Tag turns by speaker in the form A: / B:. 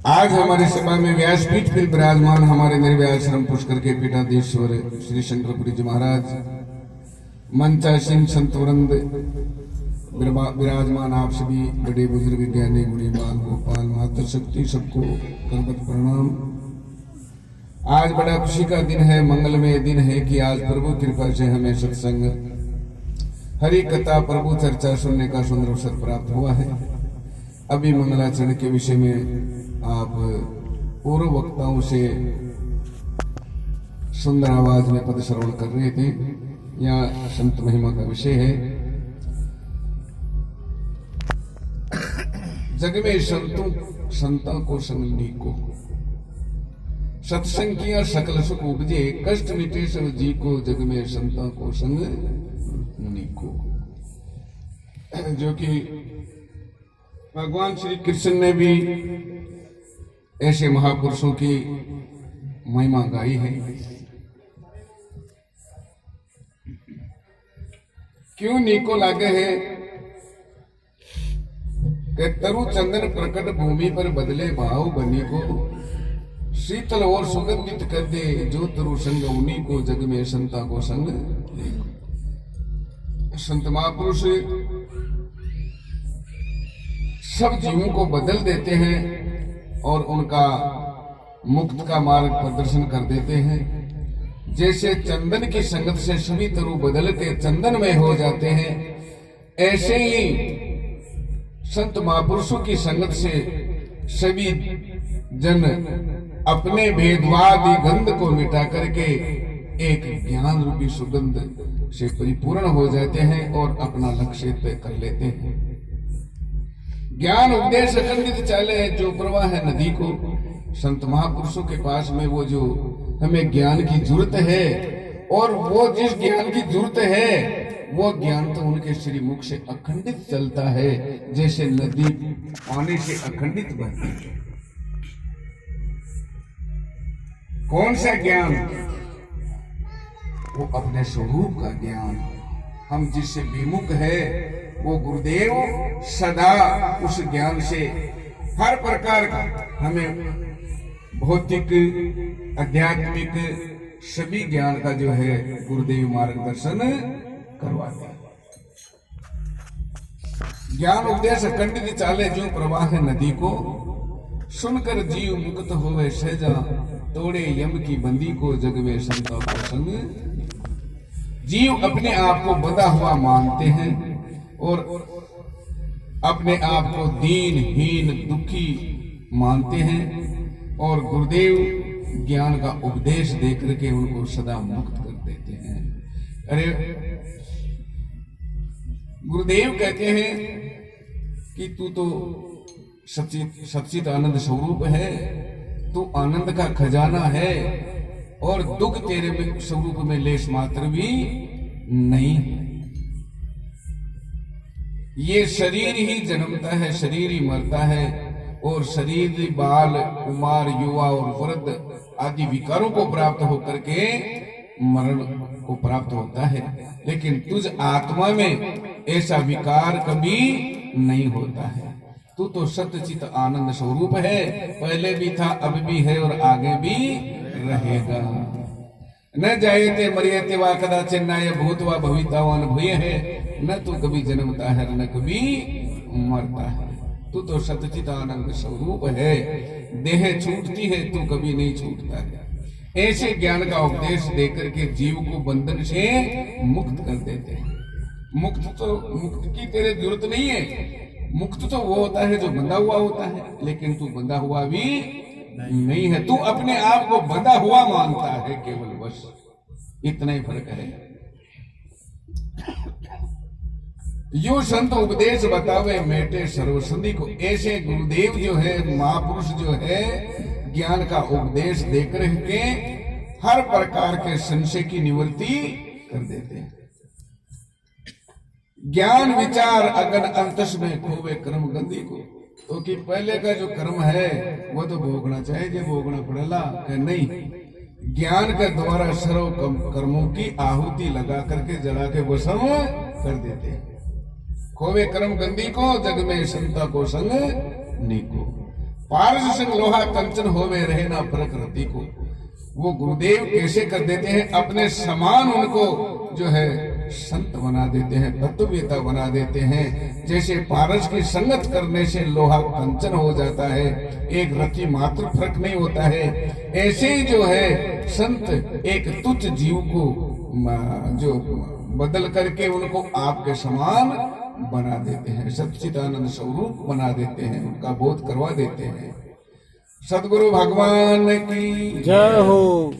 A: आज हमारे सभा में व्यासपीठ पर विराजमान हमारे निर्व्याश्रम पुष्कर के पीठाधीश्वर श्री शंकरपुरी जी महाराज, मंचासीन संत वृंद, विराजमान आप सभी बड़े बुजुर्ग, ज्ञानी, गुणी, बाल, गोपाल, मातृशक्ति, सबको करबद्ध प्रणाम। आज बड़ा खुशी का दिन है, मंगलमय दिन है कि आज प्रभु कृपा से हमें सत्संग, हरि कथा, प्रभु चर्चा सुनने का सुंदर अवसर प्राप्त हुआ है। अभी मंगलाचरण के विषय में आप पूर्व वक्ताओं से सुंदर आवाज में पद श्रवण कर रहे थे। यहाँ संत महिमा का विषय है, जग में संतों को संग नीको, सत्संग किया सकल सुख उपजे, कष्ट मिटे सब जी को, जग में संतों को संग नीको। जो कि भगवान श्री कृष्ण ने भी ऐसे महापुरुषों की महिमा गाई है। क्यों नीको लागे है कि तरु चंदन प्रकट भूमि पर बदले भाव बनी को, शीतल और सुगंधित कर दे जो तरु संग उन्हीं को, जग में संता को संग। संत महापुरुष सब जीवों को बदल देते हैं और उनका मुक्त का मार्ग प्रदर्शन कर देते हैं। जैसे चंदन की संगत से सभी तरु बदल के चंदन में हो जाते हैं, ऐसे ही संत महापुरुषों की संगत से सभी जन अपने भेदवादी गंध को मिटा करके एक ज्ञान रूपी सुगंध से परिपूर्ण हो जाते हैं और अपना लक्ष्य तय कर लेते हैं। ज्ञान उपदेश अखंडित चाले जो प्रवाह है नदी को। संत महापुरुषों के पास में वो जो हमें ज्ञान की जरूरत है, और वो जिस ज्ञान की जरूरत है वो ज्ञान तो उनके श्री मुख से अखंडित चलता है, जैसे नदी पानी से अखंडित बहती है। कौन सा ज्ञान? वो अपने स्वरूप का ज्ञान। हम जिससे विमुख है वो गुरुदेव सदा उस ज्ञान से हर प्रकार का हमें भौतिक, आध्यात्मिक सभी ज्ञान का जो है गुरुदेव मार्गदर्शन करवाते हैं। ज्ञान उपदेश अखंडित चाले जो प्रवाह है नदी को, सुनकर जीव मुक्त होवे सहजा, तोड़े यम की बंदी को, जग में संतों को संग। जीव अपने आप को बंधा हुआ मानते हैं और अपने आप को दीनहीन, दुखी मानते हैं, और गुरुदेव ज्ञान का उपदेश देकर के उनको सदा मुक्त कर देते हैं। अरे गुरुदेव कहते हैं कि तू तो सच्चित आनंद स्वरूप है, तू आनंद का खजाना है, और दुख तेरे स्वरूप में लेश मात्र भी नहीं। ये शरीर ही जन्मता है, शरीर ही मरता है, और शरीर बाल, कुमार, युवा और वृद्ध आदि विकारों को प्राप्त होकर के मरण को प्राप्त होता है। लेकिन तुझ आत्मा में ऐसा विकार कभी नहीं होता है। तू तो सत्यचित आनंद स्वरूप है, पहले भी था, अब भी है और आगे भी रहेगा। न जायते मरियते वा कदाचिन नाय भूतवा भवितावान भूय है, न तू कभी जन्मता है न कभी मरता है। तू तो सच्चित आनंद स्वरूप है, देह छूटती है तू कभी नहीं छूटता है। ऐसे ज्ञान का उपदेश देकर के जीव को बंधन से मुक्त कर देते हैं। मुक्त की तेरे जरूरत नहीं है। मुक्त तो वो होता है जो बंधा हुआ होता है, लेकिन तू बंधा हुआ भी नहीं है। तू अपने आप को बंधा हुआ मानता है केवल, बस इतना ही फर्क है। यो संत उपदेश बतावे मेटे सर्वसंधि को। ऐसे गुरुदेव जो है, महापुरुष जो है, ज्ञान का उपदेश देकर के हर प्रकार के संशय की निवृत्ति कर देते हैं। ज्ञान विचार अगन अंतस में खोवे कर्म गंदी को। तो कि पहले का जो कर्म है वो तो भोगना चाहिए, जो भोगना पड़ेगा नहीं। ज्ञान के द्वारा सर्व कर्मों की आहुति लगा करके जला के भस्म कर देते हैं। खोवे कर्म गंदी को, जग में संता को संग नीको। पारस संग लोहा कंचन होवे रहे ना प्रकृति को। वो गुरुदेव कैसे कर देते हैं, अपने समान उनको जो है संत बना देते हैं, तत्ववेता बना देते हैं। जैसे पारस की संगत करने से लोहा कंचन हो जाता है, एक रति मात्र फर्क नहीं होता है, ऐसे ही जो है संत एक तुच्छ जीव को जो बदल करके उनको आपके समान बना देते हैं, सच्चिदानंद स्वरूप बना देते हैं, उनका बोध करवा देते हैं। सदगुरु भगवान की
B: जय हो।